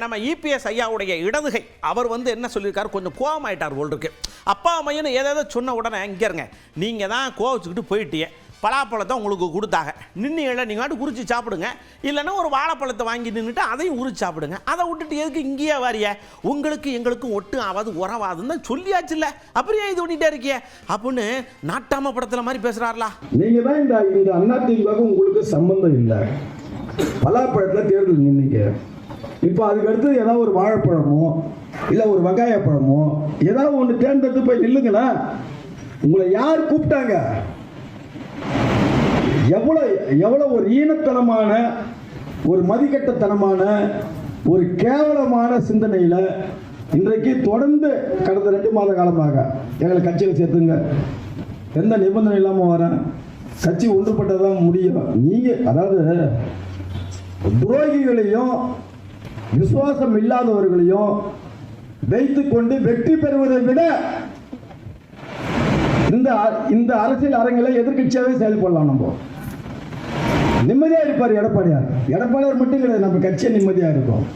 நம்ம இபிஎஸ் ஐயாவுடைய இடதுகை அவர் என்ன சொல்லியிருக்காரு, கொஞ்சம் கோவமாயிட்டார் போல் இருக்கு. அப்பா அம்மையன்னு ஏதாவது சொன்ன உடனே இங்கே இருங்க, நீங்கள் தான் கோவச்சுக்கிட்டு போயிட்டீங்க, பலாப்பழத்தை உங்களுக்கு கொடுத்தாங்க, நின்று நீங்கள் உரிச்சு சாப்பிடுங்க, இல்லைன்னா ஒரு வாழைப்பழத்தை வாங்கி நின்றுட்டு அதையும் உரிச்சு சாப்பிடுங்க, அதை விட்டுட்டு எதுக்கு இங்கேயே வாரிய, உங்களுக்கு எங்களுக்கும் ஒட்டு ஆகாது உறவாதுன்னு தான் சொல்லியாச்சு இல்லை, அப்படியே இது பண்ணிட்டே இருக்கிய அப்படின்னு நாட்டாம படத்தில் மாதிரி பேசுகிறார்களா? நீங்கள் தான் இந்த அதிமுக உங்களுக்கு சம்பந்தம் இல்லை, பலாப்பழத்தில் தேர்தல் நின்னீங்க, இப்போ அதுக்கு அடுத்து ஏதாவது ஒரு வாழைப்பழமோ இல்லை ஒரு வெங்காய பழமோ ஏதாவது ஒன்று தேர்ந்தெடுத்து போய் நில்லுங்களா. உங்களை யார் கூப்பிட்டாங்க? எவ்வளோ ஒரு ஈனத்தனமான, ஒரு மதிக்கட்டத்தனமான, ஒரு கேவலமான சிந்தனையில் இன்றைக்கு தொடர்ந்து கடந்த 2 மாத காலமாக எங்களை கட்சியில் சேர்த்துங்க, எந்த நிபந்தனை இல்லாமல் வரேன், கட்சி ஒன்றுபட்டதான் முடியும். நீங்கள் அதாவது துரோகிகளையும் விசுவாசம் இல்லாதவர்களையும் வைத்துக் கொண்டு வெற்றி பெறுவதை விட இந்த அரசியல் அரங்கில் எதிர்கட்சியாகவே செயல்படலாம். நம்ம நிம்மதியா இருப்பார் எடப்பாடியார் மட்டும் கிடையாது, நம்ம கட்சியை நிம்மதியா இருக்கும்.